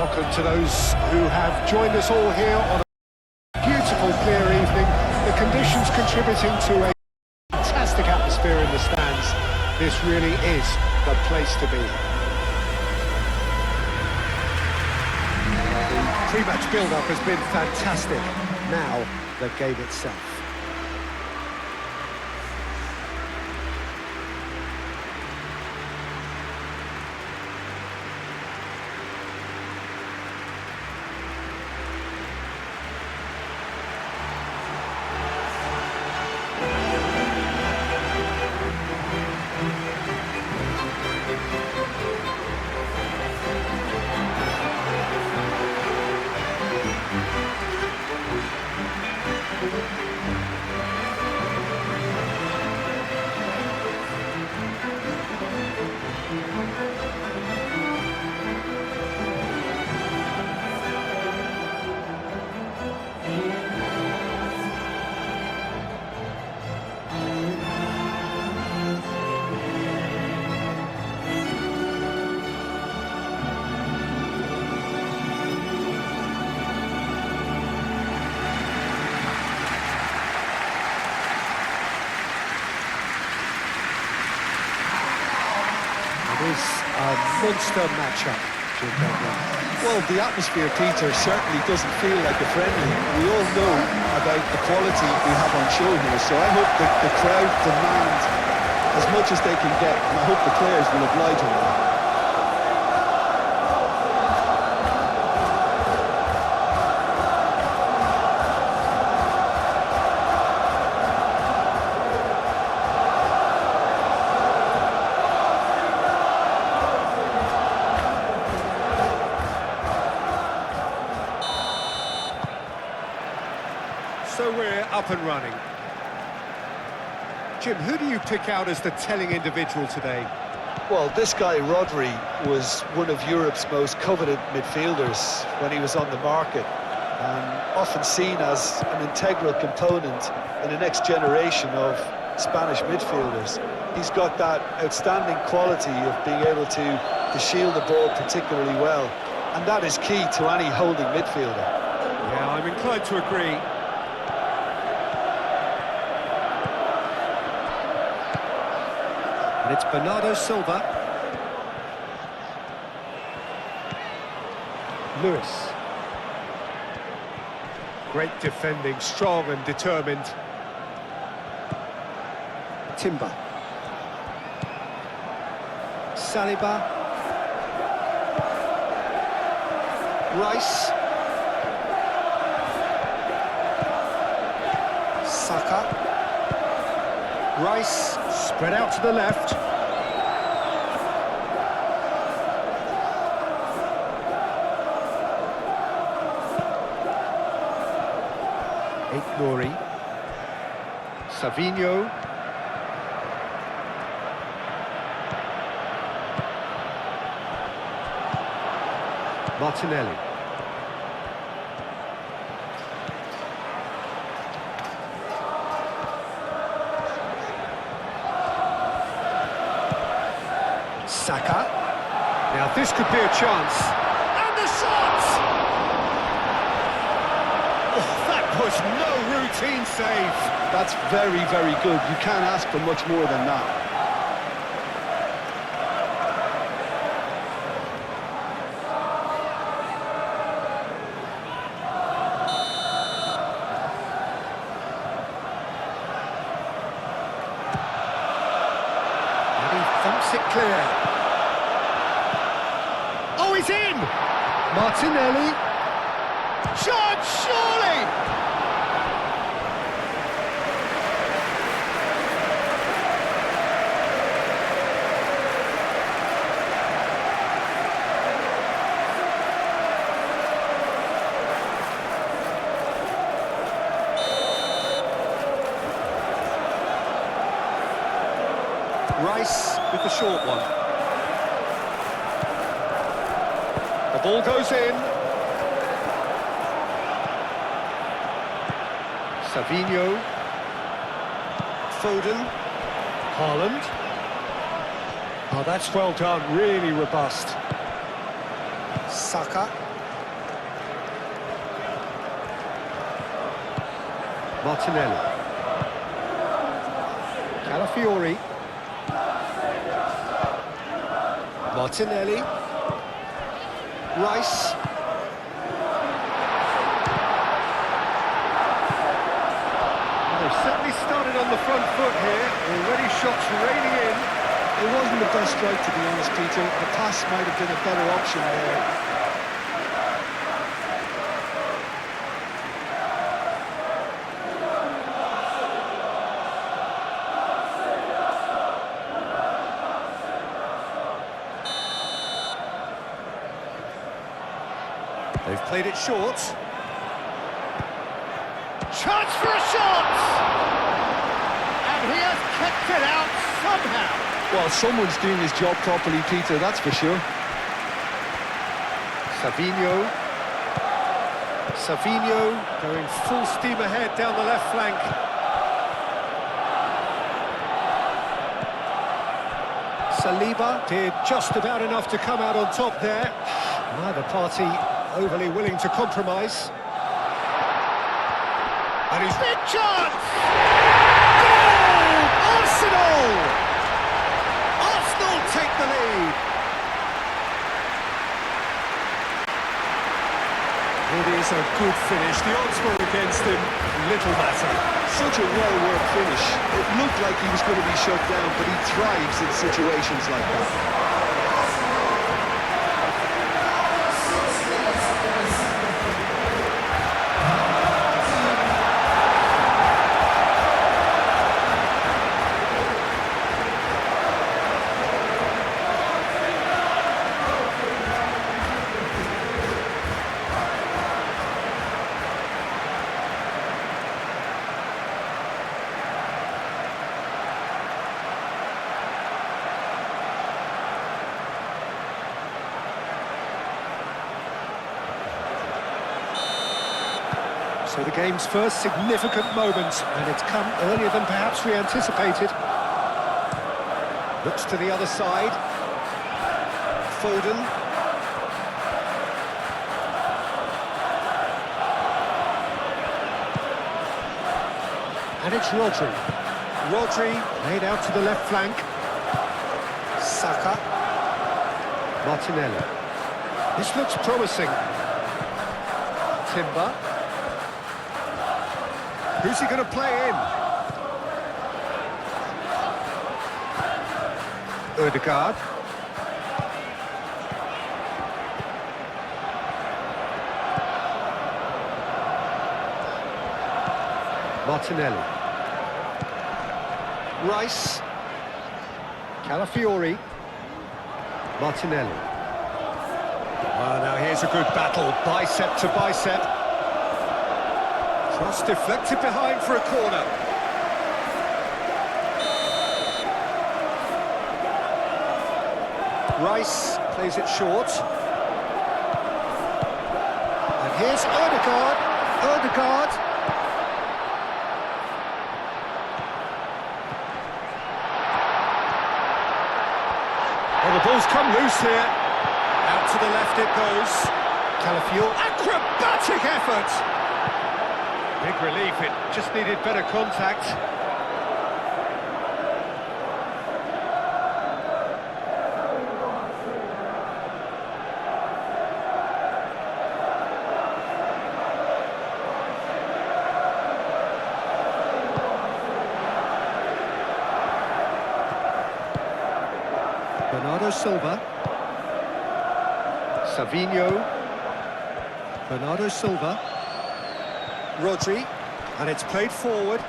welcome to those who have joined us all here on a beautiful, clear evening. The conditions contributing to a fantastic atmosphere in the stands. This really is the place to be. The pre-match build-up has been fantastic. Now, the game itself. It is a monster matchup, Jim Begley. Well, the atmosphere, Peter, certainly doesn't feel like a friendly. We all know about the quality we have on show here, so I hope that the crowd demand as much as they can get, and I hope the players will oblige on that. So we're up and running. Jim, who do you pick out as the telling individual today? Well, this guy, Rodri, was one of Europe's most coveted midfielders when he was on the market, and often seen as an integral component in the next generation of Spanish midfielders. He's got that outstanding quality of being able to shield the ball particularly well, and that is key to any holding midfielder. Yeah, I'm inclined to agree. And it's Bernardo Silva. Lewis. Great defending, strong and determined. Timber. Saliba. Rice. Saka. Rice, spread out to the left. Nori. Savinho. Martinelli. Saka. Now this could be a chance. And the shot! Oh, that was no routine save. That's very, very good. You can't ask for much more than that. And he thumps it clear. Oh, he's in! Martinelli. Shot, surely! Rice with the short one. The ball goes in. Savinho. Foden. Haaland. Oh, that's well done, really robust. Saka. Martinelli. Calafiori. Martinelli. Rice. They've certainly started on the front foot here. Already shots raining in. It wasn't the best strike, to be honest, Peter. The pass might have been a better option there. They've played it short. Chance for a shot! And he has kept it out somehow. Well, someone's doing his job properly, Peter, that's for sure. Savinho. Savinho going full steam ahead down the left flank. Saliba did just about enough to come out on top there. Neither party overly willing to compromise. And he's big chance! Goal! Arsenal! Arsenal take the lead. It is a good finish. The odds were against him. Little matter. Such a well-worked finish. It looked like he was going to be shut down, but he thrives in situations like that. So the game's first significant moment, and it's come earlier than perhaps we anticipated. Looks to the other side. Foden. And it's Rodri. Rodri laid out to the left flank. Saka. Martinelli. This looks promising. Timber. Who's he going to play in? Ødegaard. Martinelli. Rice. Calafiori. Martinelli. Well, now here's a good battle, bicep to bicep. Cross deflected behind for a corner. Rice plays it short. And here's Ødegaard. Ødegaard. Well, the ball's come loose here. Out to the left it goes. Calafiori. Acrobatic effort! Big relief, it just needed better contact. Bernardo Silva. Savinho. Bernardo Silva. Rodri, and it's played forward.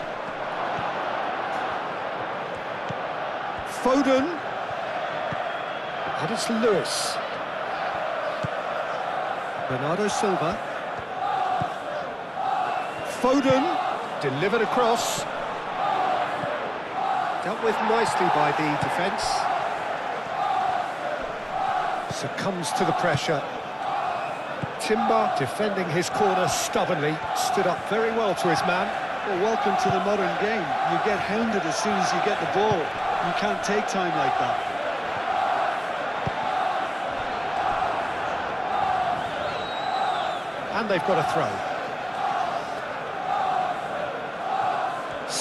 Foden, and it's Lewis. Bernardo Silva. Foden, delivered across. Dealt with nicely by the defence. Succumbs to the pressure. Timber, defending his corner stubbornly, stood up very well to his man. Well, welcome to the modern game. You get hounded as soon as you get the ball. You can't take time like that. And they've got a throw.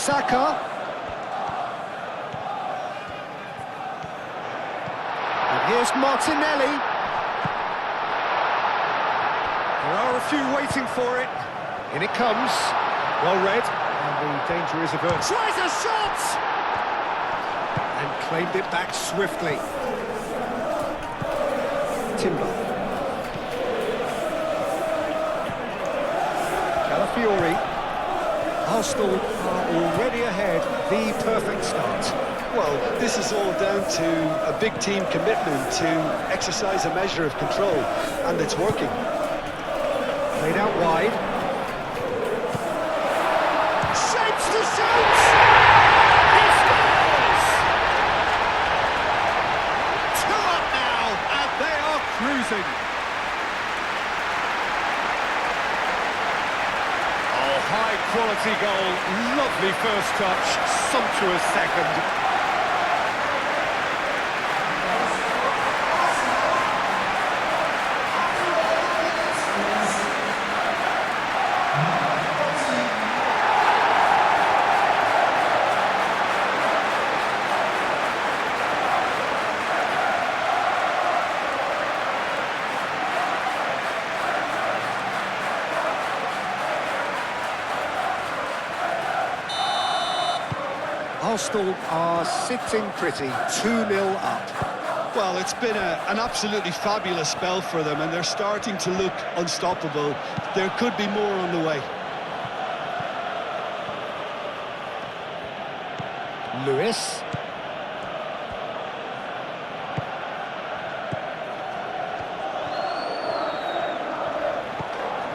Saka. And here's Martinelli. There are a few waiting for it. In it comes. Well read. And the danger is averted. Tries a shot! And claimed it back swiftly. Timber. Calafiori. Arsenal are already ahead. The perfect start. Well, this is all down to a big team commitment to exercise a measure of control, and it's working. Played out wide. Shapes to shoot! He scores! 2 up now, and they are cruising. Oh, high quality goal. Lovely first touch, sumptuous second. Arsenal are sitting pretty, 2-0 up. Well, it's been an absolutely fabulous spell for them, and they're starting to look unstoppable. There could be more on the way. Lewis.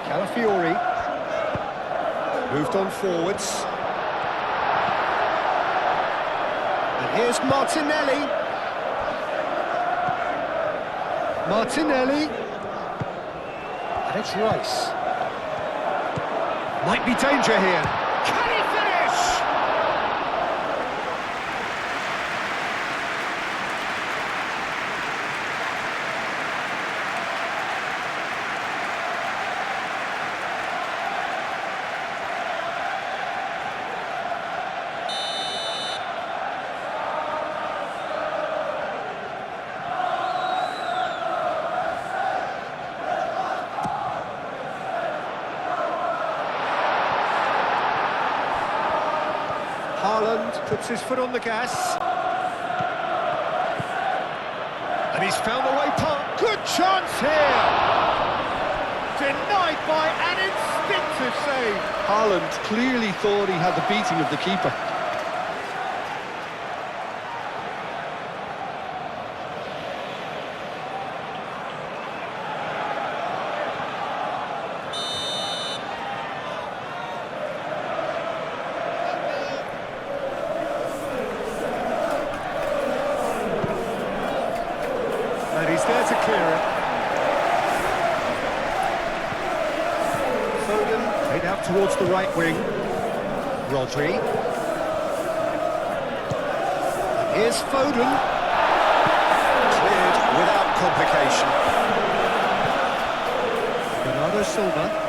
Calafiori. Moved on forwards. And here's Martinelli. Martinelli. And it's Rice. Might be danger here. Can he finish? Haaland puts his foot on the gas. And he's found the way past. Good chance here! Denied by an instinctive save. Haaland clearly thought he had the beating of the keeper. And he's there to clear it. Foden played out towards the right wing. Rodri. And here's Foden. Cleared without complication. Bernardo Silva.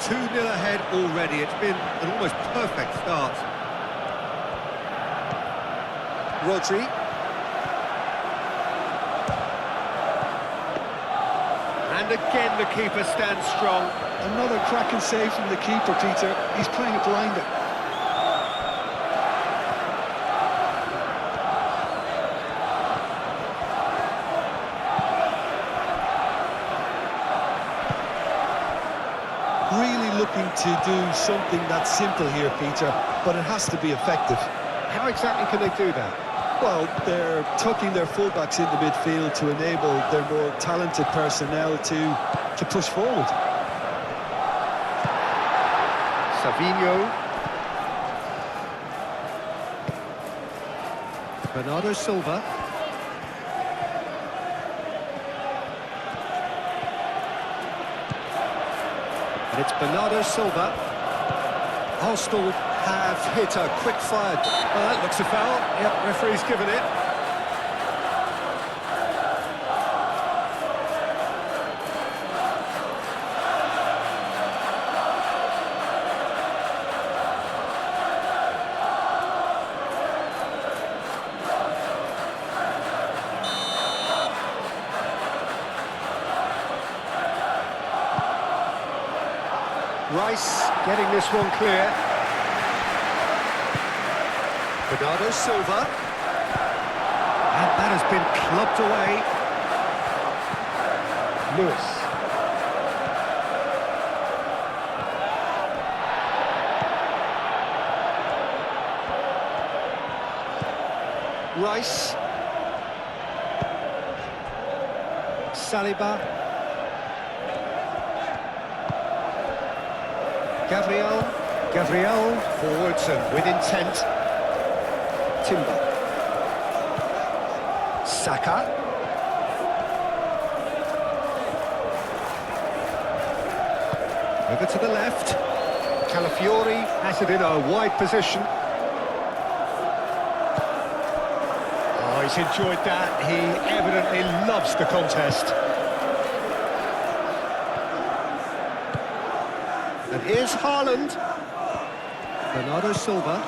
2-0 ahead already. It's been an almost perfect start. Rodri. And again the keeper stands strong. Another cracking save from the keeper, Peter. He's playing it blinder. Really looking to do something that's simple here, Peter, but it has to be effective. How exactly can they do that? Well, they're tucking their fullbacks into midfield to enable their more talented personnel to push forward. Savinho. Bernardo Silva. And it's Bernardo Silva. Arsenal have hit a quick-fire. That looks a foul. Yep, referee's given it. Rice getting this one clear. Bernardo Silva. And that has been clubbed away. Lewis. Rice. Saliba. Gabriel forwards and with intent. Timber. Saka. Over to the left. Calafiori has it in a wide position. Oh, he's enjoyed that. He evidently loves the contest. And here's Haaland. Bernardo Silva.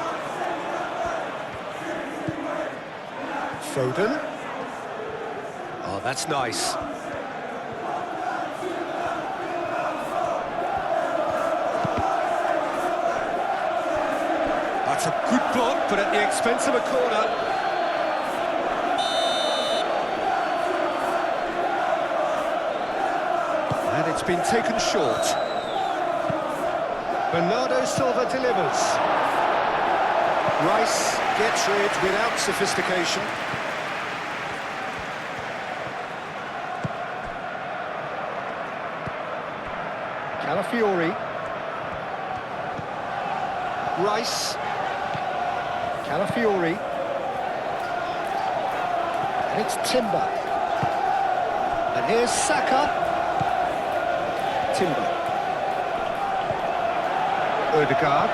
Foden. Oh, that's nice. That's a good block, but at the expense of a corner. And it's been taken short. Bernardo Silva delivers. Rice gets rid without sophistication. Calafiori. Rice. Calafiori. And it's Timber. And here's Saka. Timber. Odegaard.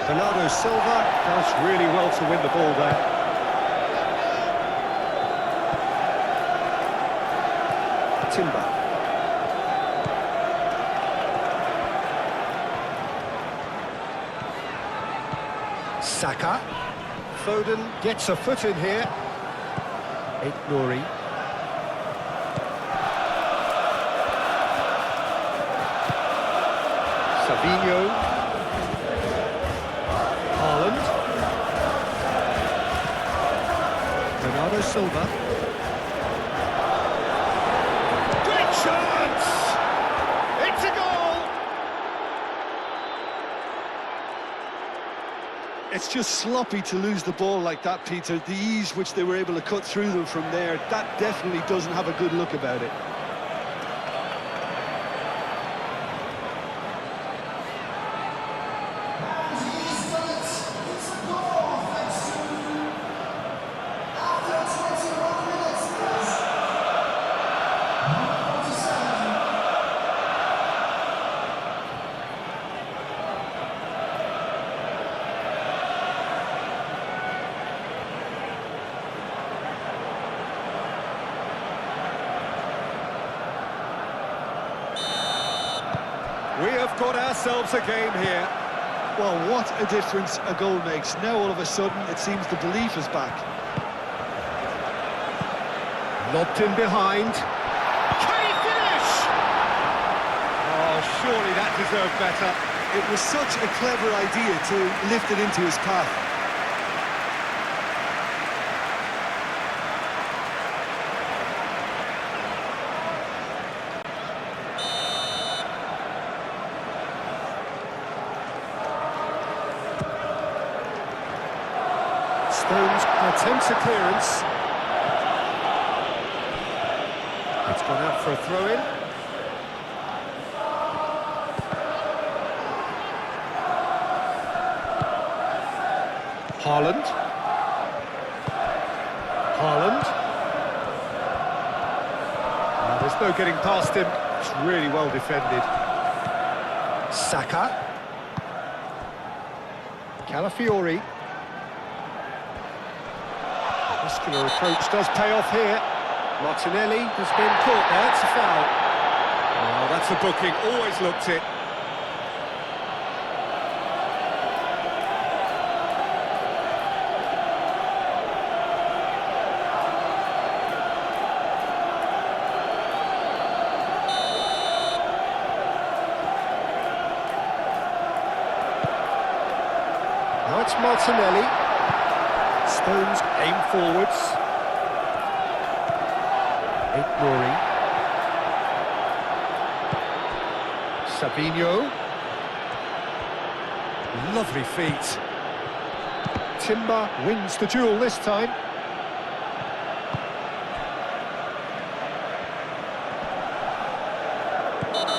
Bernardo Silva does really well to win the ball there. Timber. Saka. Foden gets a foot in here. Nouri. Savinho. Haaland. Bernardo Silva. Great chance! It's a goal! It's just sloppy to lose the ball like that, Peter. The ease which they were able to cut through them from there, that definitely doesn't have a good look about it. We have got ourselves a game here. Well, what a difference a goal makes. Now all of a sudden it seems the belief is back. Lobbed in behind. Can he finish? Oh, surely that deserved better. It was such a clever idea to lift it into his path. Stones attempts a clearance. It's gone out for a throw-in. Haaland. There's no getting past him. It's really well defended. Saka. Calafiori. Muscular approach does pay off here. Martinelli has been caught there, it's a foul. Oh, that's a booking, always looked it. Now it's Martinelli. Stones aim forwards. Rory. Savinho. Lovely feet. Timber wins the duel this time.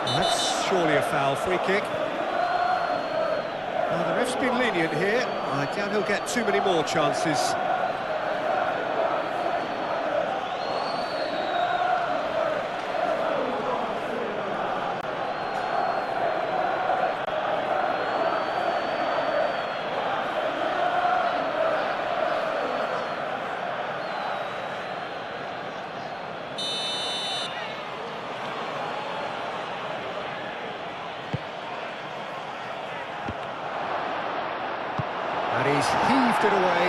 That's surely a foul. Free kick. Well, the ref's been lenient here. I doubt he'll get too many more chances. And he's heaved it away.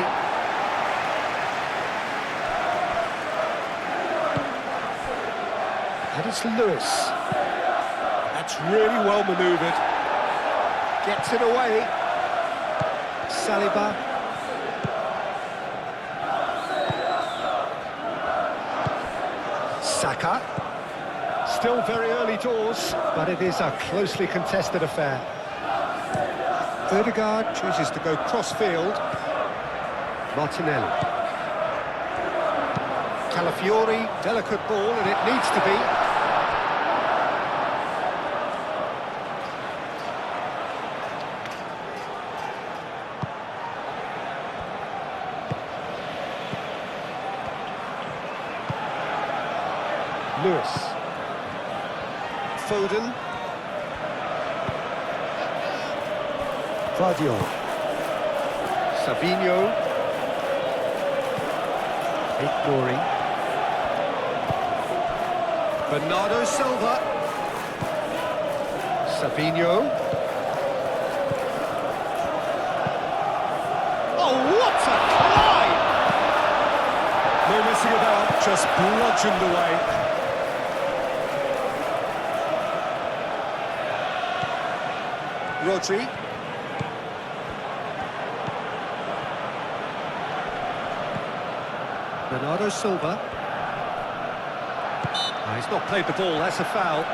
And it's Lewis. That's really well manoeuvred. Gets it away. Saliba. Saka. Still very early doors, but it is a closely contested affair. Odegaard chooses to go cross-field. Martinelli. Calafiori, delicate ball, and it needs to be. Lewis. Foden. Guardiola. Savinho. Rory. Bernardo Silva. Savinho. Oh, what a climb! No messing about, just bludgeoned away. Rodri. Bernardo Silva. Oh, he's not played the ball, that's a foul.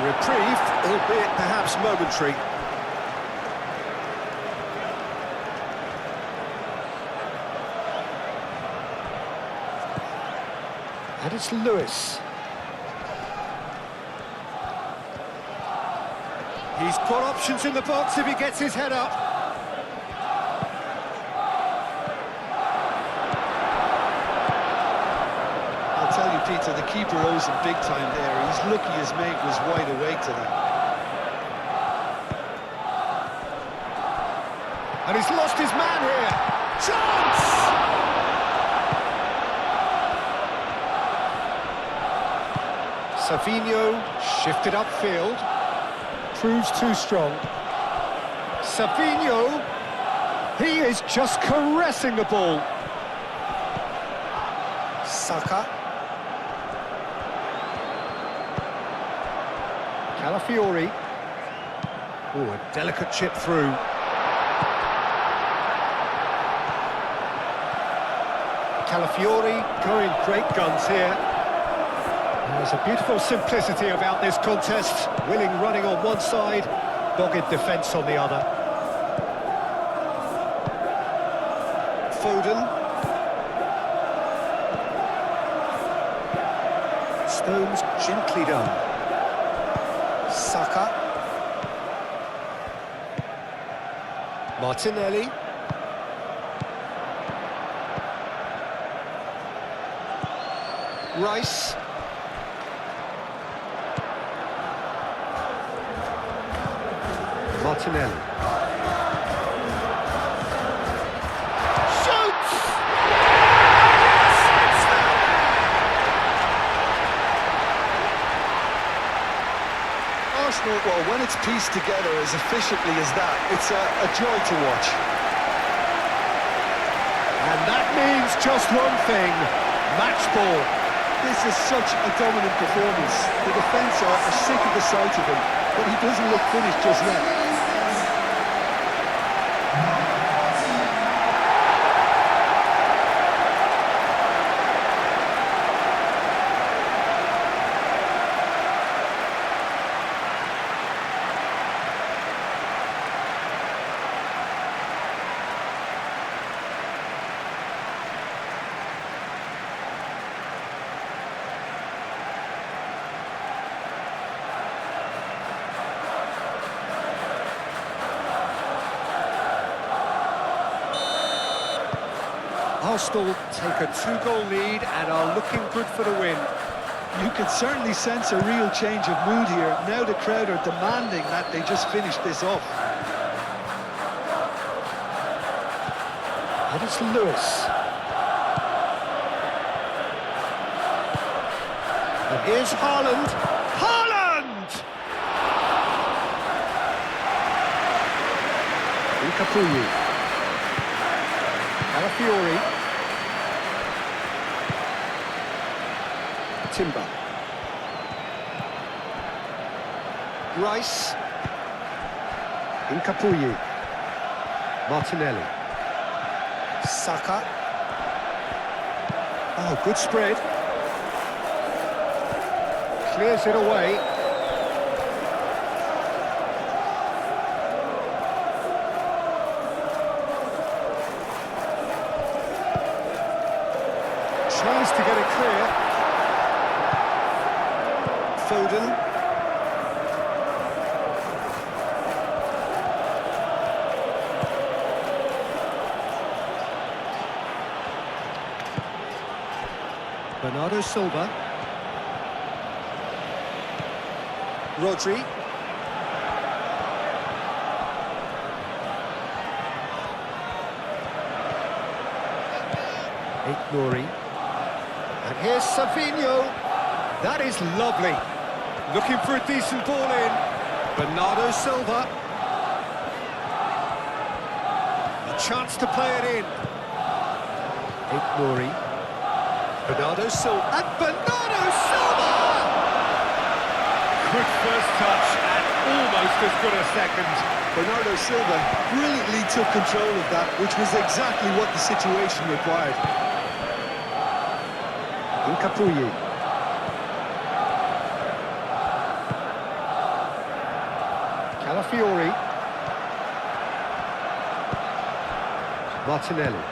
Reprieve, albeit perhaps momentary. And it's Lewis. He's got options in the box if he gets his head up. I'll tell you, Peter, the keeper owes him big time there. He's lucky his mate was wide awake today. And he's lost his man here. Chance! Savinho shifted upfield. Proves too strong. Savinho. He is just caressing the ball. Saka. Calafiori. Oh, a delicate chip through. Calafiori going great guns here. There's a beautiful simplicity about this contest. Willing running on one side, dogged defence on the other. Foden. Stones gently done. Saka. Martinelli. Rice. Martinelli. Shoots! It's it's pieced together as efficiently as that, it's a joy to watch. And that means just one thing, match ball. This is such a dominant performance. The defence are sick of the sight of him, but he doesn't look finished just yet. Arsenal take a 2-goal lead and are looking good for the win. You can certainly sense a real change of mood here. Now the crowd are demanding that they just finish this off. And it's Lewis. And here's Haaland. Haaland! Capuyu. Calafiori. Timber. Rice. Capuyu. Martinelli. Saka. Oh, good spread. Clears it away. Tries to get it clear. Foden. Bernardo Silva. Rodri. Nouri. And here's Savinho. That is lovely. Looking for a decent ball in. Bernardo Silva. A chance to play it in. Nouri. Bernardo Silva. And Bernardo Silva! Good first touch and almost as good a second. Bernardo Silva brilliantly took control of that, which was exactly what the situation required. Capuyu. Calafiori. Martinelli.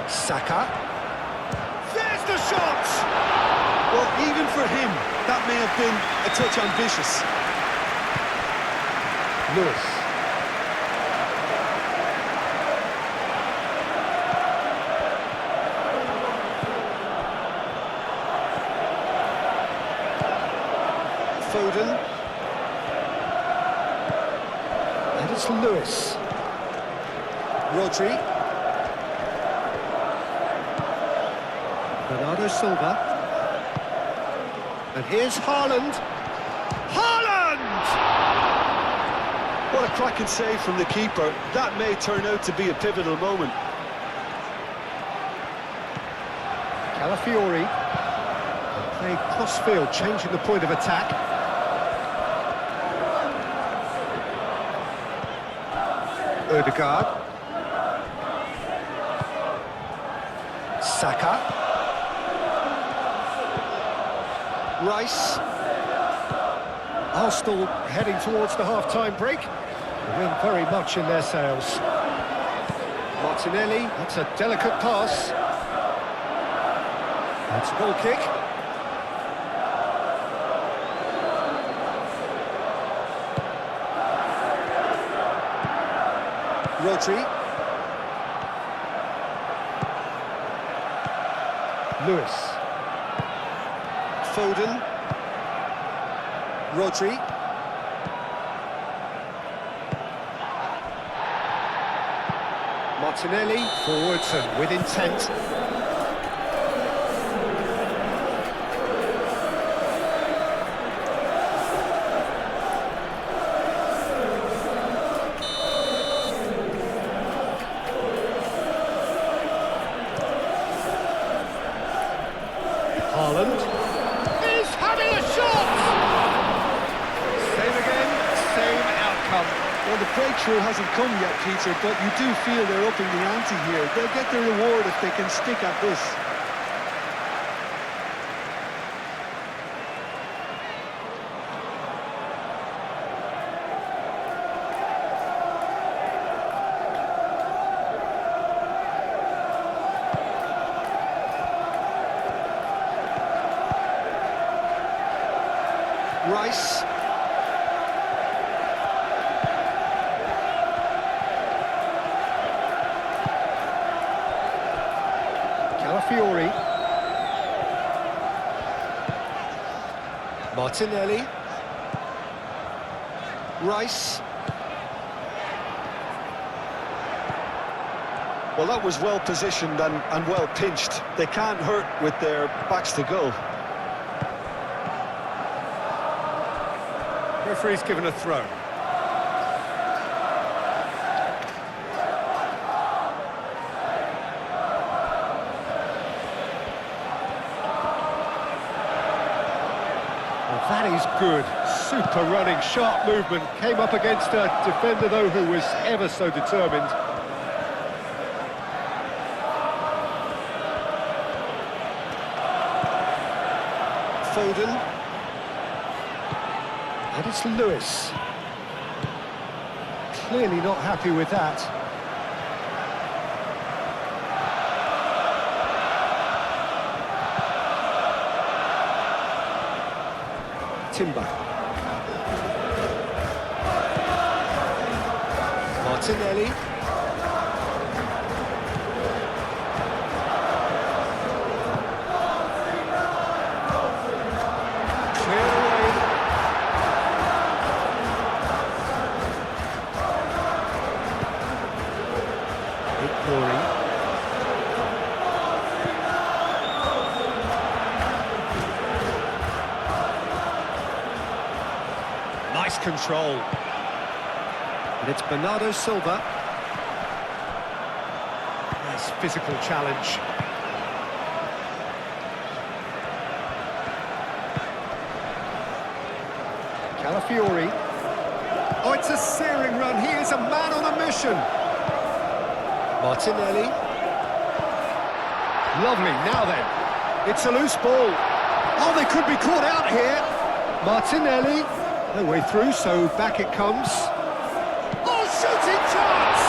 Saka. There's the shot! Well, even for him, that may have been a touch ambitious. Lewis. Foden. And it's Lewis. Rodri. Bernardo Silva. And here's Haaland. Haaland! What a cracking save from the keeper. That may turn out to be a pivotal moment. Calafiori. Playing cross-field, changing the point of attack. Ødegaard. Saka. Rice. Arsenal heading towards the half-time break. The wind very much in their sails. Martinelli, that's a delicate pass. That's a goal kick. Rodri. Lewis. Foden. Rodri. Martinelli, forwards and with intent. pressure hasn't come yet, Peter, but you do feel they're upping the ante here. They'll get their reward if they can stick at this. Rice. Calafiori. Martinelli. Rice. Well, that was well positioned and well pinched. They can't hurt with their backs to goal. Referee's given a throw. Well, that is good. Super running, sharp movement. Came up against a defender, though, who was ever so determined. Foden. And it's Lewis. Clearly not happy with that. Timber. Martinelli. Cleared away. Glory. Nice control. And it's Bernardo Silva. Nice physical challenge. Calafiori. Oh, it's a searing run. He is a man on a mission. Martinelli. Lovely, now then. It's a loose ball. Oh, they could be caught out here. Martinelli. No way through, so back it comes. Oh, shooting chance!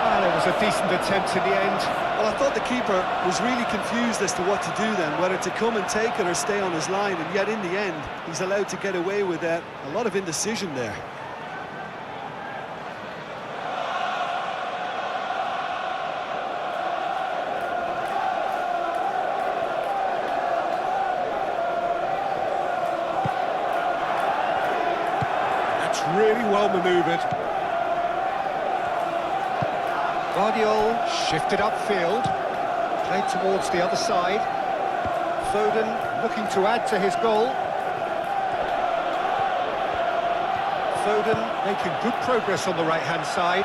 Ah, it was a decent attempt in the end. Well, I thought the keeper was really confused as to what to do then, whether to come and take it or stay on his line, and yet in the end, he's allowed to get away with a lot of indecision there. Really well manoeuvred. Guardiola shifted upfield, played towards the other side. Foden looking to add to his goal. Foden making good progress on the right-hand side.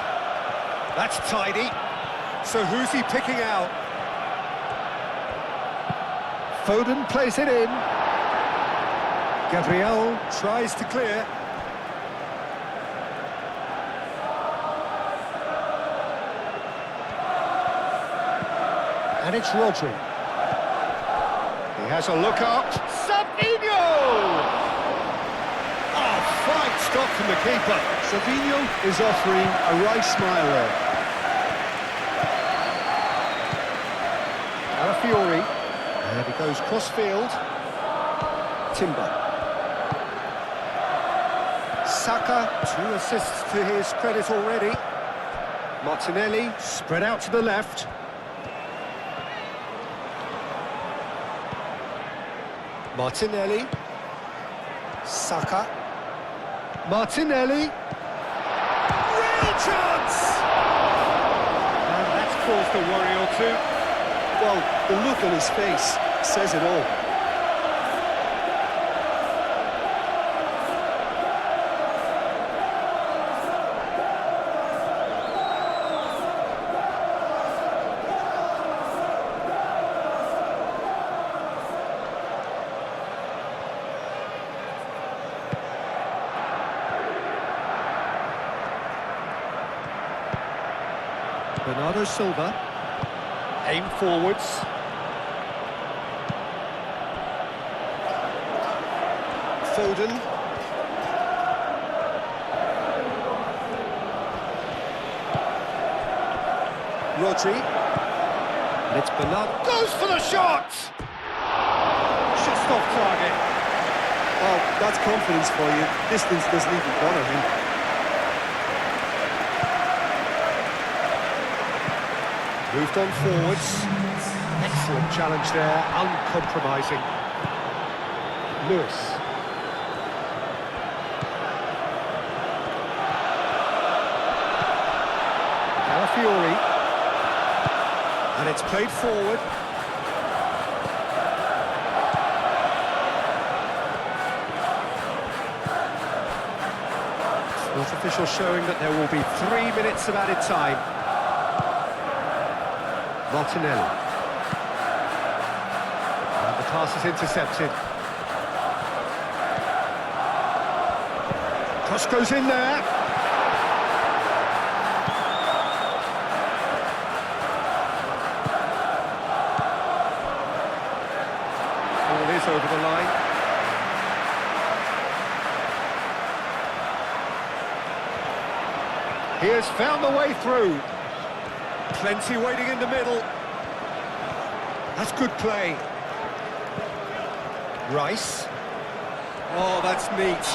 That's tidy. So who's he picking out? Foden plays it in. Gabriel tries to clear. And it's Rodri. He has a look up. Savinho! Oh, fine stop from the keeper. Savinho is offering a right smile there. Calafiori. And he goes cross-field. Timber. Saka, 2 assists to his credit already. Martinelli, spread out to the left. Martinelli. Saka. Martinelli. Real chance! And that's caused a worry or two. Well, the look on his face says it all. Bernardo Silva. Aim forwards. Foden. Rodri. And it's Bernardo. Goes for the shot! Just off target. Oh, that's confidence for you. Distance doesn't even bother him. Moved on forwards. Excellent challenge there, uncompromising. Lewis. Calafiori. And it's played forward. Fourth official showing that there will be 3 minutes of added time. Martinelli. And the pass is intercepted. Cross goes in there. Ball is over the line. He has found the way through. Plenty waiting in the middle. That's good play. Rice. Oh, that's neat.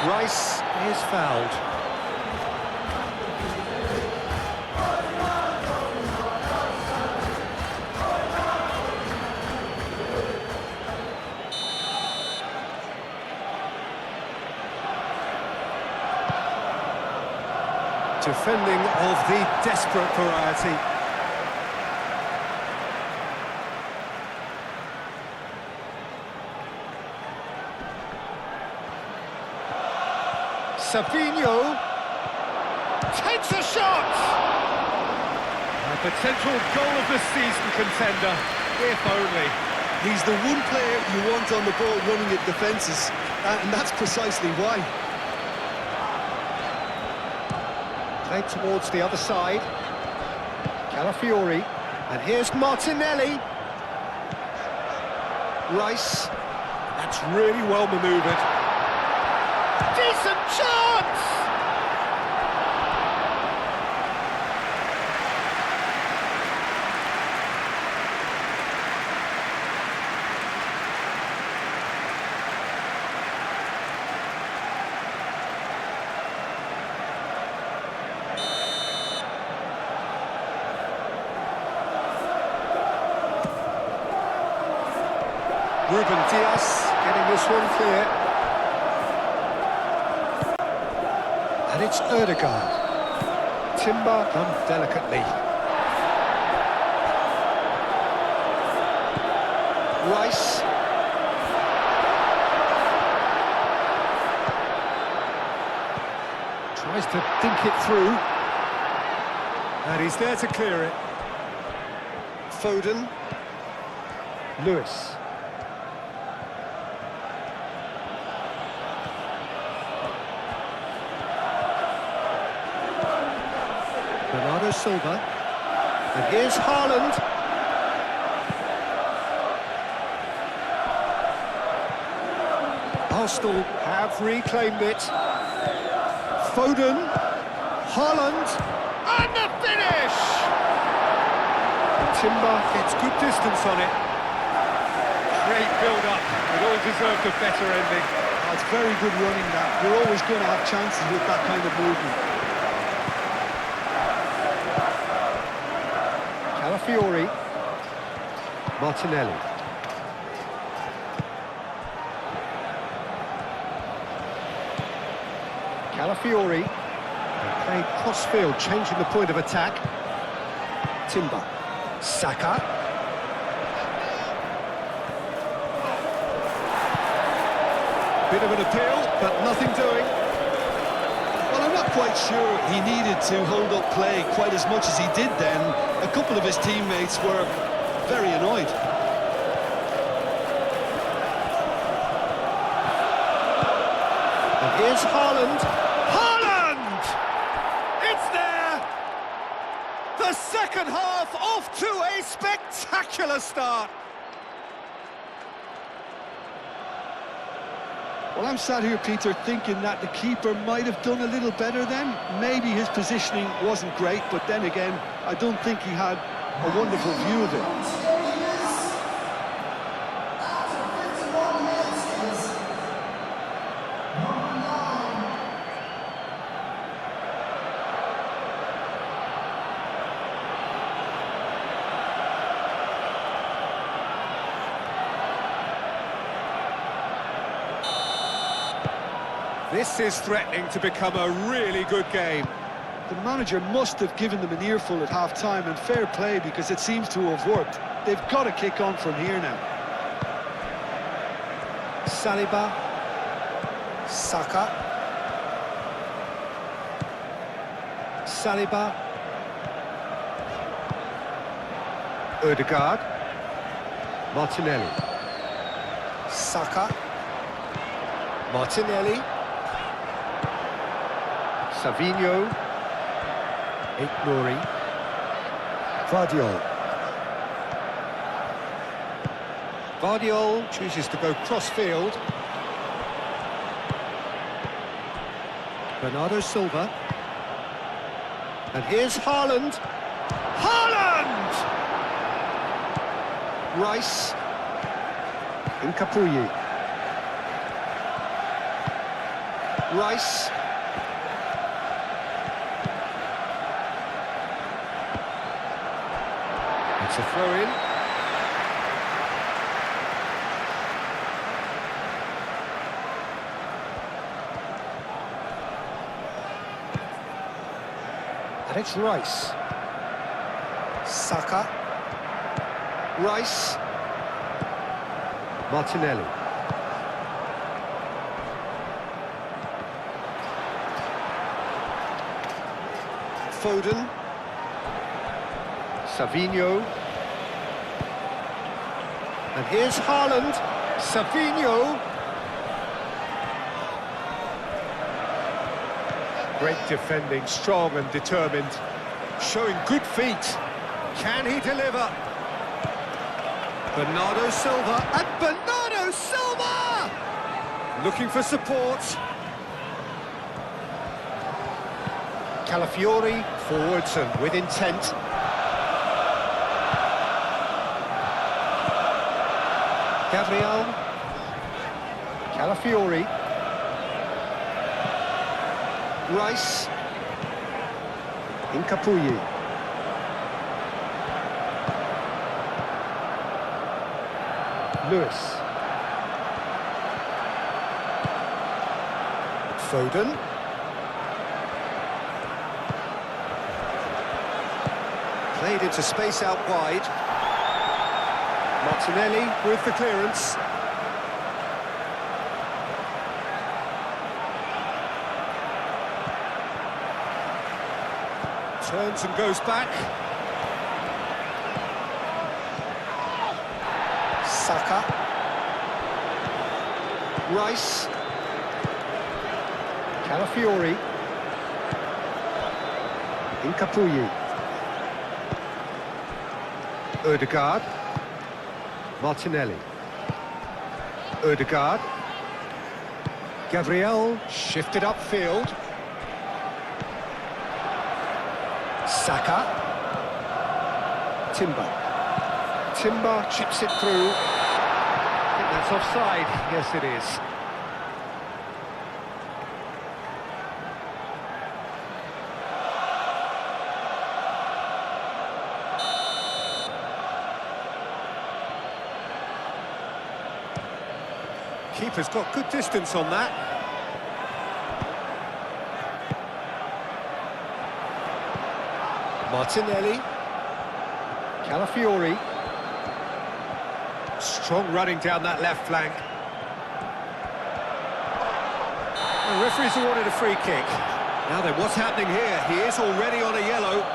Rice is fouled. Defending of the desperate variety. Savinho takes a shot! A potential goal of the season contender, if only. He's the one player you want on the ball running at defences, and that's precisely why. Played towards the other side. Calafiori. And here's Martinelli. Rice. That's really well manoeuvred. Decent chance! Ruben Dias getting this one clear. And it's Ødegaard. Timber done delicately. Rice. Tries to dink it through. And he's there to clear it. Foden. Lewis. Bernardo Silva. And here's Haaland. Arsenal have reclaimed it. Foden. Haaland. And the finish! Timber gets good distance on it. Great build-up. It all deserved a better ending. Oh, it's very good running that. You're always going to have chances with that kind of movement. Calafiori. Martinelli. Calafiori. Played cross-field, changing the point of attack. Timber. Saka. Bit of an appeal, but nothing doing. Well, I'm not quite sure he needed to hold up play quite as much as he did then. A couple of his teammates were very annoyed. And here's Haaland. Haaland! It's there! The second half off to a spectacular start. Well, I'm sat here, Peter, thinking that the keeper might have done a little better then. Maybe his positioning wasn't great, but then again, I don't think he had a wonderful view of it. This is threatening to become a really good game. The manager must have given them an earful at half-time, and fair play, because it seems to have worked. They've got to kick on from here now. Saliba. Saka. Saliba. Ødegaard. Martinelli. Saka. Martinelli. Savinho. Nouri. Vardiol. Vardiol chooses to go cross-field. Bernardo Silva. And here's Haaland. Haaland! Rice. Nkapuyi. Rice. It's a throw-in. And it's Rice. Saka. Rice. Martinelli. Foden. Savinho. And here's Haaland. Savinho. Great defending, strong and determined. Showing good feet. Can he deliver? Bernardo Silva. And Bernardo Silva! Looking for support. Calafiori forwards and with intent. Gabriel. Calafiori. Rice. Nkapuyi. Lewis. Foden. Played into space out wide. Martinelli with the clearance. Turns and goes back. Saka. Rice. Calafiori. Nkapuyi. Ødegaard. Martinelli. Ødegaard. Gabriel shifted upfield. Saka. Timber chips it through. I think that's offside. Yes, it is. Keeper's got good distance on that. Martinelli. Calafiori. Strong running down that left flank. The referee's awarded a free kick. Now then, what's happening here? He is already on a yellow.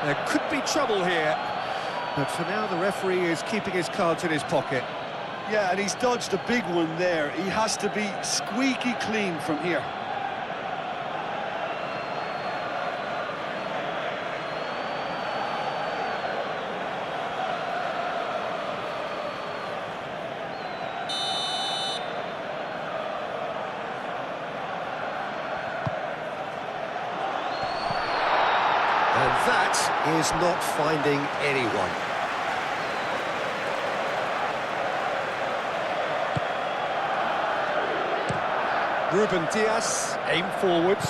There could be trouble here. But for now, the referee is keeping his cards in his pocket. Yeah, and he's dodged a big one there. He has to be squeaky clean from here. And that is not finding anyone. Ruben Diaz, aim forwards.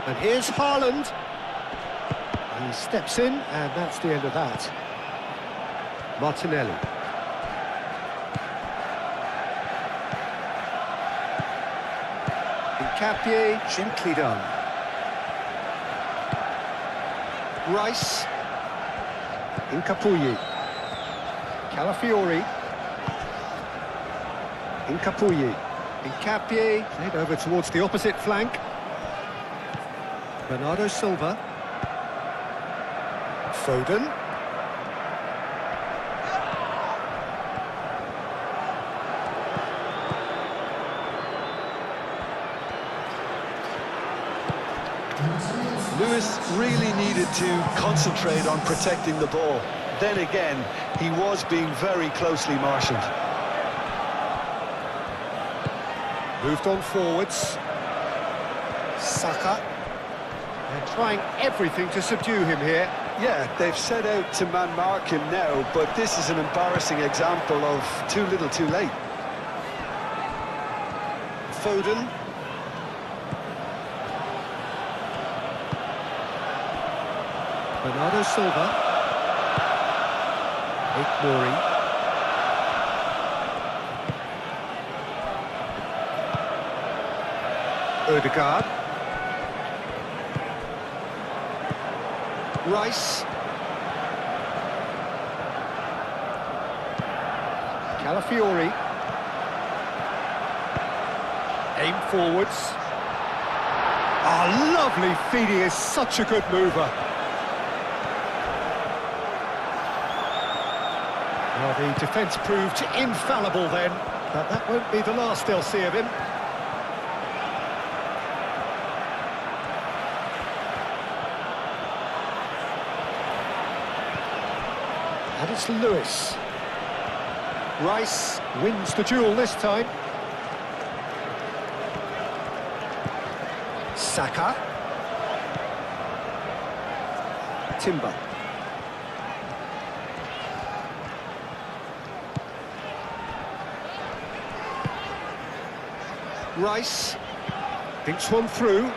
And here's Haaland. He steps in, and that's the end of that. Martinelli. Capie, gently done. Rice. Incapuyi. Calafiori. Incapuyi. Incapie, played over towards the opposite flank. Bernardo Silva. Foden. Lewis really needed to concentrate on protecting the ball. Then again, he was being very closely marshalled. Moved on forwards. Saka. They're trying everything to subdue him here. Yeah, they've set out to man-mark him now, but this is an embarrassing example of too little too late. Foden. Bernardo Silva. Mori. Odegaard. Rice. Calafiori. Aim forwards. Ah, lovely feed, he is such a good mover. Well, the defence proved infallible then, but that won't be the last they'll see of him. And it's Lewis. Rice wins the duel this time. Saka. Timber. Rice thinks one through.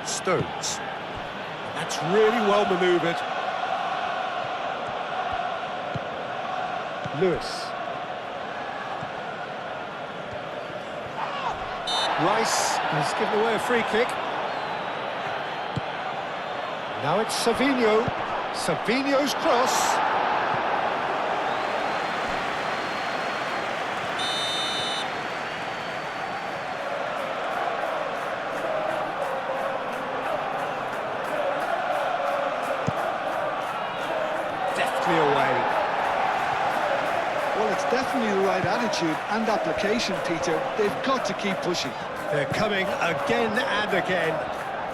Stones. That's really well manoeuvred. Lewis. Rice has given away a free kick. Now it's Savinho. Savinho's cross. Deftly away. Well, it's definitely the right attitude and application, Peter. They've got to keep pushing. They're coming again and again.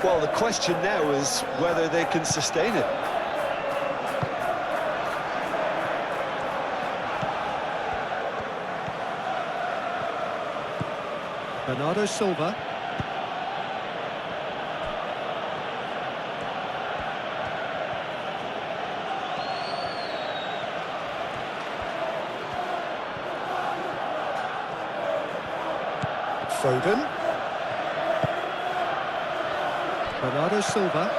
Well, the question now is whether they can sustain it. Bernardo Silva. Foden. Bernardo Silva.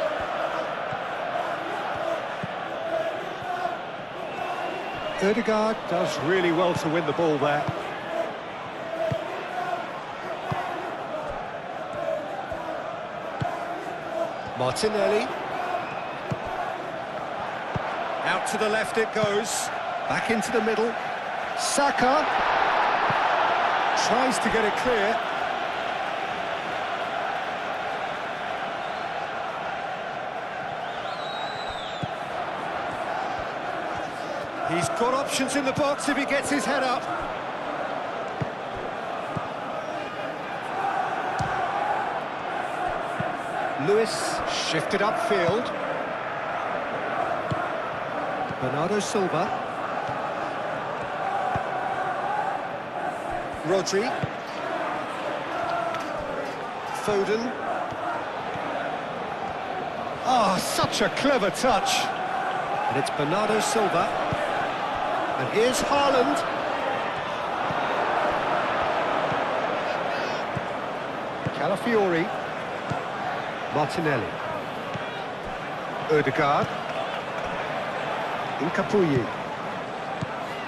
Odegaard does really well to win the ball there. Martinelli. Out to the left it goes. Back into the middle. Saka. Tries to get it clear. He's got options in the box if he gets his head up. Lewis shifted upfield. Bernardo Silva. Rodri. Foden. Oh, such a clever touch. And it's Bernardo Silva. And here's Haaland. Calafiori. Martinelli. Ødegaard. Incapuyi.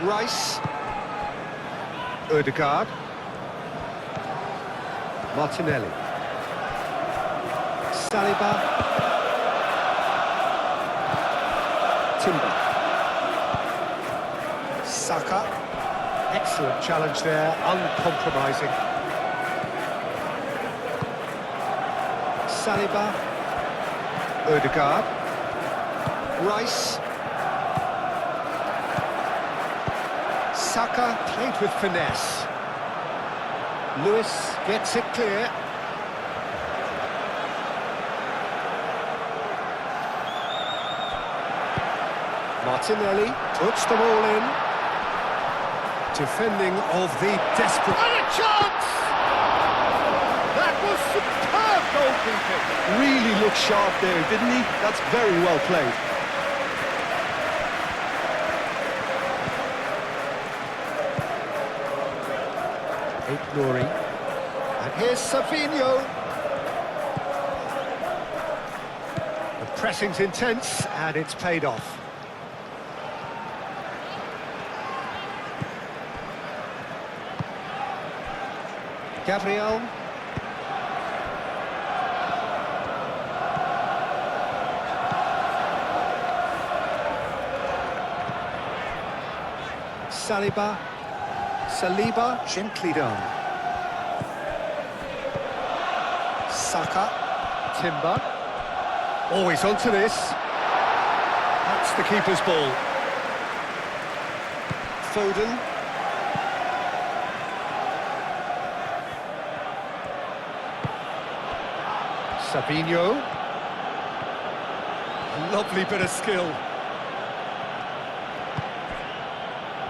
Rice. Ødegaard. Martinelli. Saliba. Timber. Saka. Excellent challenge there, uncompromising. Saliba. Ødegaard. Rice. Saka played with finesse. Lewis gets it clear. Martinelli puts them all in. Defending of the desperate... And a chance! That was superb goalkeeping. Really looked sharp there, didn't he? That's very well played. Nuri. And here's Savinho. The pressing's intense and it's paid off. Gabriel. Saliba, gently done. Saka, Timber. Always onto this. That's the keeper's ball. Foden. Savinho. Lovely bit of skill.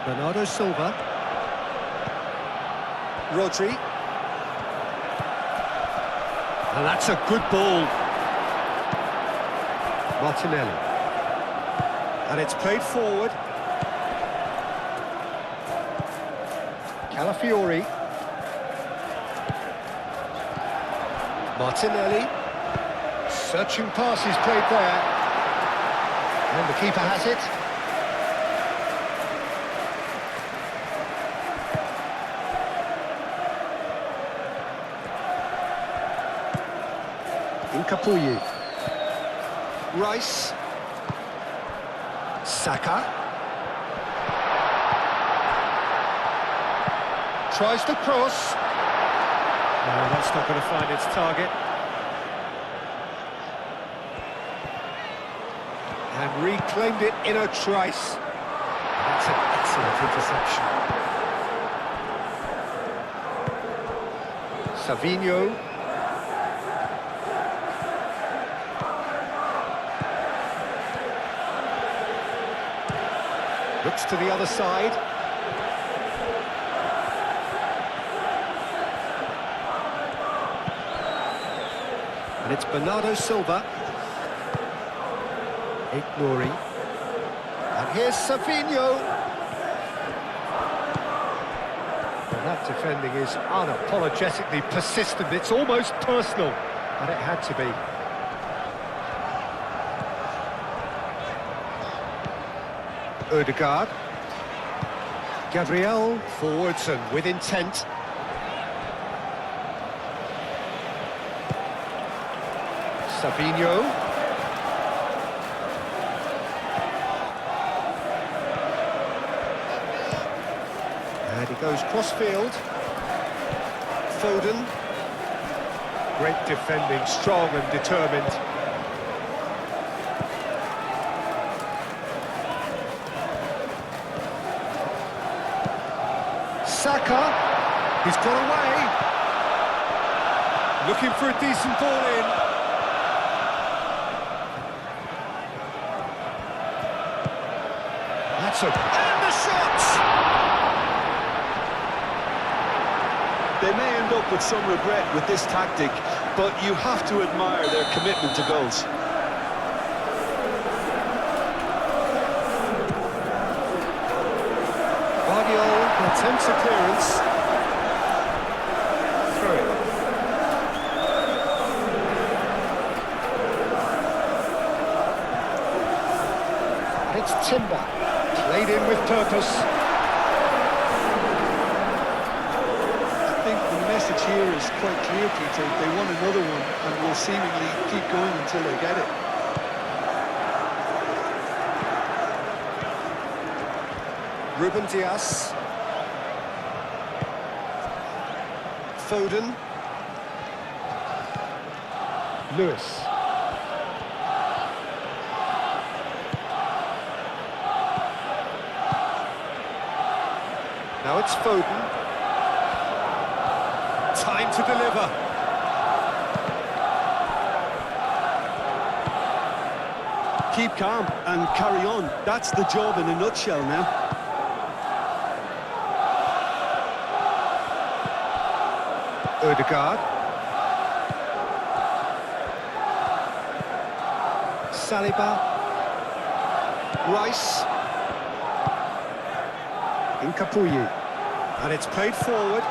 Bernardo Silva. Rodri. And that's a good ball. Martinelli. And it's played forward. Calafiori. Martinelli. Searching passes played there. And the keeper has it. Incapuyi. Rice. Saka. Tries to cross. No, that's not going to find its target. And reclaimed it in a trice. That's an excellent interception. Savinho. Looks to the other side. And it's Bernardo Silva. Nuri. And here's Savinho. Well, that defending is unapologetically persistent. It's almost personal, and it had to be. Ødegaard. Gabriel forwards and with intent. Savinho. And he goes cross-field. Foden. Great defending, strong and determined. Saka, he's got away. Looking for a decent ball in. Robertson. And the shots! They may end up with some regret with this tactic, but you have to admire their commitment to goals. Guardiola attempts a clearance. Through it. It's Timber, played in with purpose. I think the message here is quite clear, Peter. They want another one and will seemingly keep going until they get it. Ruben Dias. Foden. Lewis. Now it's Foden. Time to deliver. Keep calm and carry on. That's the job in a nutshell now. Ødegaard. Saliba. Rice. Nkapuyi. And it's played forward.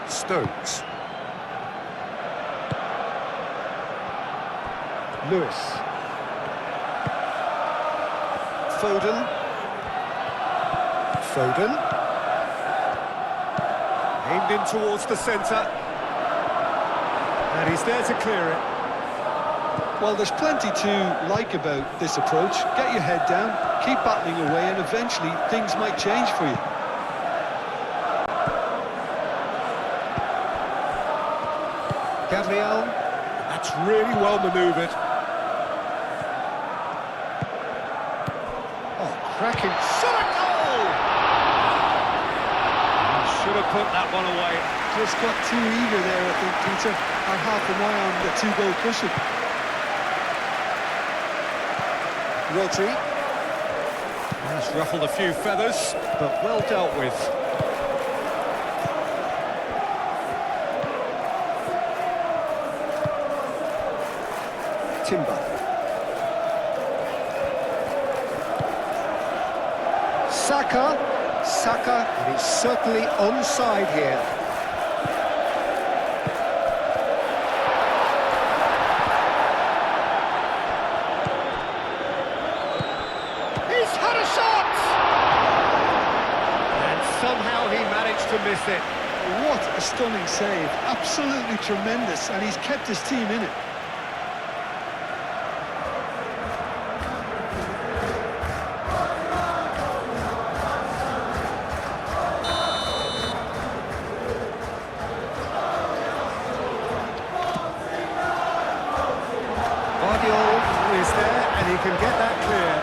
Stones. Lewis. Foden. Foden. Aimed in towards the centre. And he's there to clear it. Well, there's plenty to like about this approach. Get your head down, keep battling away, and eventually things might change for you. Gabriel. That's really well manoeuvred. Oh, cracking. Shot a goal! Should have put that one away. Just got too eager there, I think, Peter. Had half an eye on the two-goal cushion. Rodri. That's ruffled a few feathers, but well dealt with. Timber. Saka, and he's certainly onside here. He's had a shot! And somehow he managed to miss it. What a stunning save. Absolutely tremendous, and he's kept his team in it. Is there, and he can get that clear.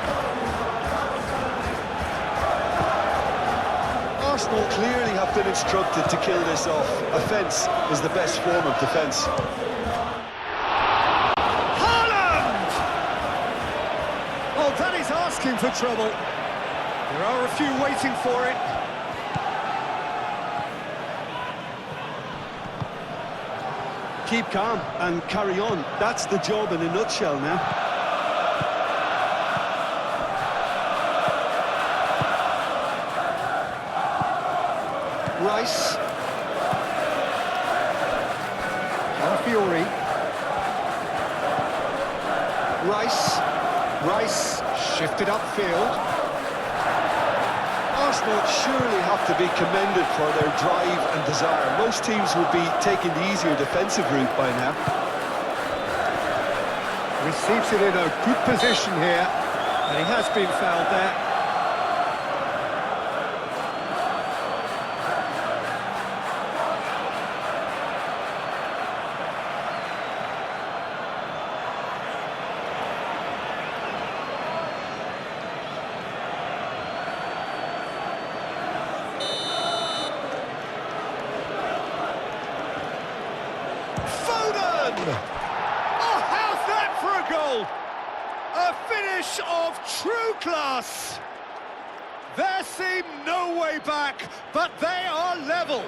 Arsenal clearly have been instructed to kill this off. Offence is the best form of defence. Haaland! Oh, that is asking for trouble. There are a few waiting for it. Keep calm and carry on. That's the job in a nutshell now. Rice. Fiori. Rice shifted upfield. Arsenal surely have to be commended for their drive and desire. Most teams would be taking the easier defensive route by now. Receives it in a good position here, and he has been fouled there. Oh, how's that finish of true class. There seemed no way back, but they are level.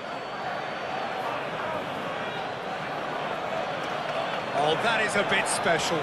Oh, that is a bit special.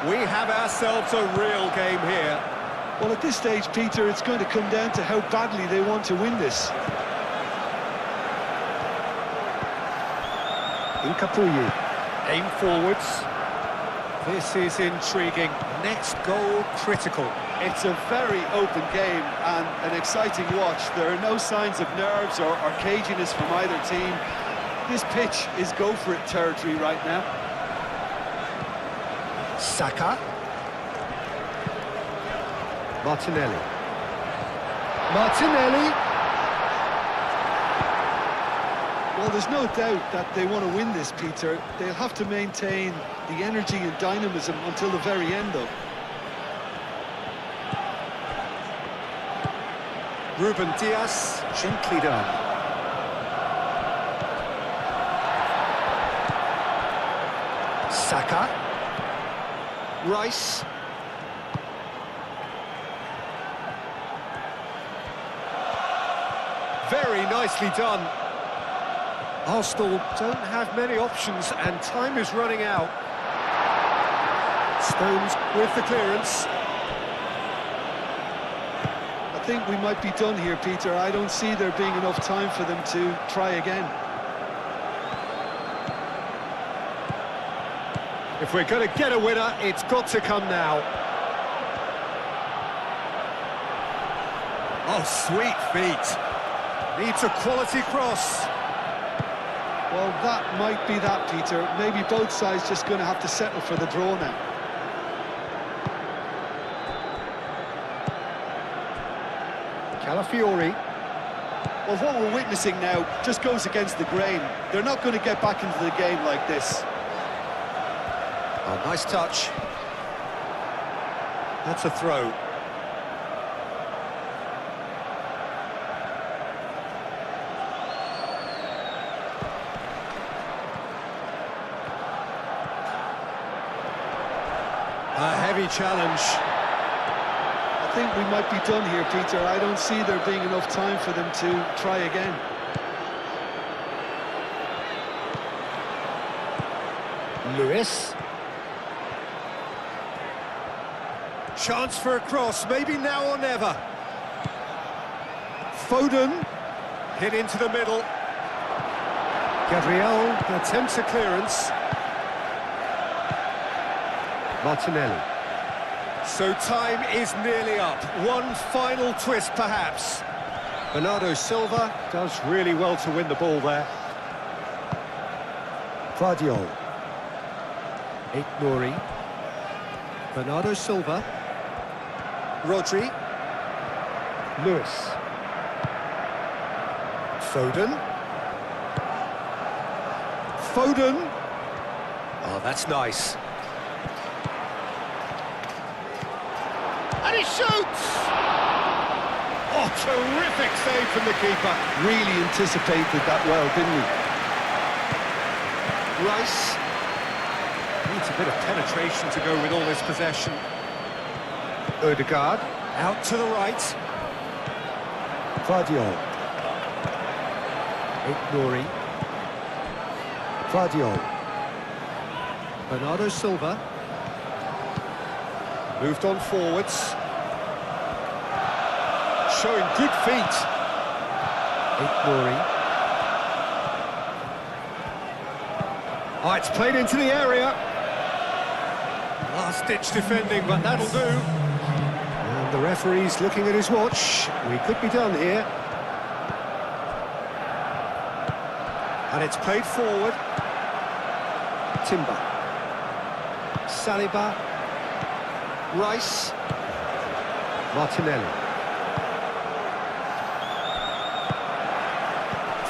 We have ourselves a real game here. Well, at this stage, Peter, it's going to come down to how badly they want to win this. Incapuyi, aim forwards. This is intriguing. Next goal critical. It's a very open game and an exciting watch. There are no signs of nerves or caginess from either team. This pitch is go-for-it territory right now. Saka. Martinelli. Martinelli. Well, there's no doubt that they want to win this, Peter. They'll have to maintain the energy and dynamism until the very end, though. Ruben Dias, gently done. Saka. Rice. Very nicely done. Arsenal don't have many options and time is running out. Stones with the clearance. I think we might be done here, Peter. I don't see there being enough time for them to try again. If we're going to get a winner, it's got to come now. Oh, sweet feet. Needs a quality cross. Well, that might be that, Peter. Maybe both sides just going to have to settle for the draw now. Calafiori. Well, what we're witnessing now just goes against the grain. They're not going to get back into the game like this. Oh, nice touch. That's a throw. A heavy challenge. I think we might be done here, Peter. I don't see there being enough time for them to try again. Lewis. Chance for a cross, maybe now or never. Foden. Hit into the middle. Gabriel attempts a clearance. Martinelli. So time is nearly up. One final twist, perhaps. Bernardo Silva does really well to win the ball there. Vardiol. Nouri. Bernardo Silva. Rodri. Lewis. Foden. Foden. Oh, that's nice. And he shoots! Oh, terrific save from the keeper. Really anticipated that well, didn't he? Rice. Needs a bit of penetration to go with all this possession. Odegaard. Out to the right. Vardiol. Nouri. Vardiol. Bernardo Silva. Moved on forwards. Showing good feet. Nouri. Oh, it's played into the area. Last-ditch defending, but that'll do. And the referee's looking at his watch. We could be done here. And it's played forward. Timber. Saliba. Rice. Martinelli.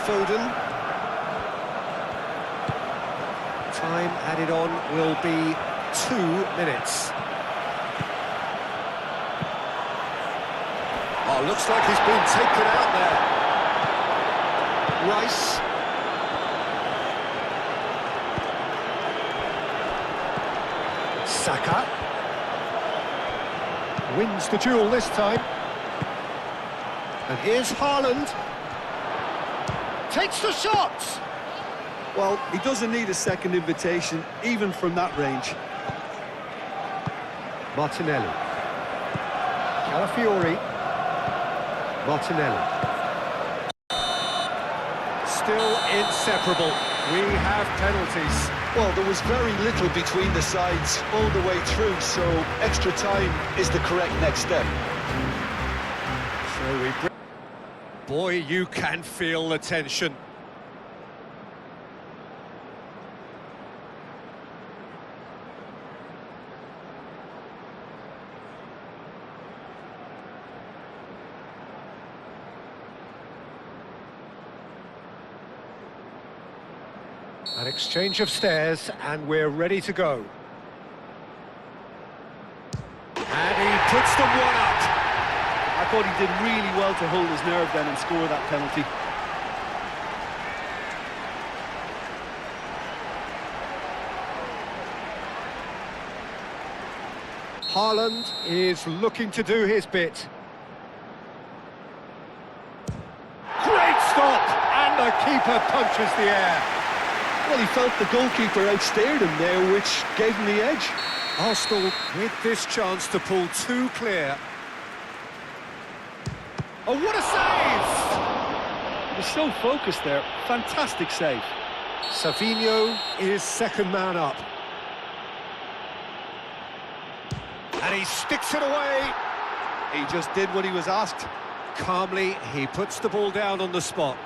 Foden. Time added on will be 2 minutes. Oh, looks like he's been taken out there. Rice. Saka. Wins the duel this time. And here's Haaland. Takes the shot! Well, he doesn't need a second invitation, even from that range. Martinelli. Calafiori. Martinelli. Still inseparable. We have penalties. Well, there was very little between the sides all the way through, so extra time is the correct next step. So we bring... Boy, you can feel the tension. An exchange of stares, and we're ready to go. And he puts them one up. I thought he did really well to hold his nerve then and score that penalty. Haaland is looking to do his bit. Great stop! And the keeper punches the air. Well, he felt the goalkeeper outstared him there, which gave him the edge. Arsenal with this chance to pull two clear. Oh, what a save! He was so focused there. Fantastic save. Savinho is second man up. And he sticks it away. He just did what he was asked. Calmly, he puts the ball down on the spot.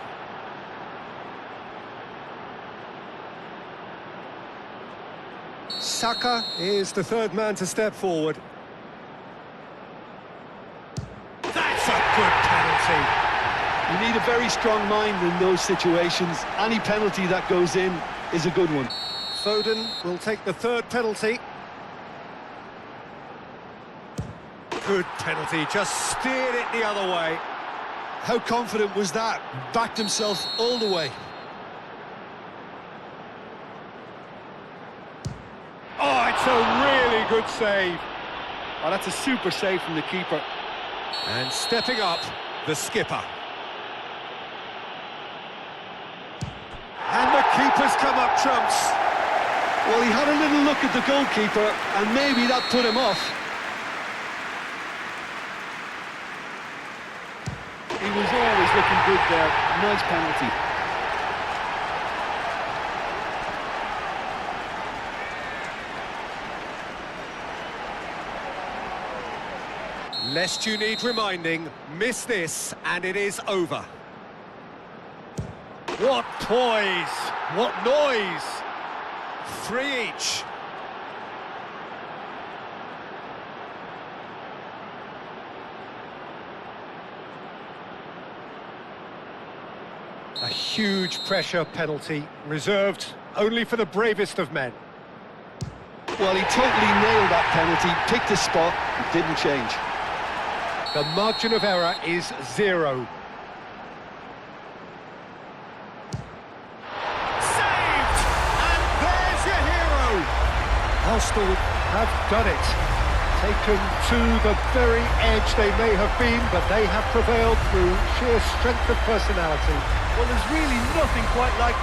Saka is the third man to step forward. That's a good penalty. You need a very strong mind in those situations. Any penalty that goes in is a good one. Foden will take the third penalty. Good penalty, just steered it the other way. How confident was that? Backed himself all the way. Oh, it's a really good save. Oh, that's a super save from the keeper. And stepping up, the skipper. And the keeper's come up trumps. Well, he had a little look at the goalkeeper, and maybe that put him off. He was always looking good there. Nice penalty. Lest you need reminding, miss this and it is over. What poise! What noise! 3 each. A huge pressure penalty, reserved only for the bravest of men. Well, he totally nailed that penalty, picked his spot, didn't change. The margin of error is 0. Saved! And there's your hero! Arsenal have done it. Taken to the very edge they may have been, but they have prevailed through sheer strength of personality. Well, there's really nothing quite like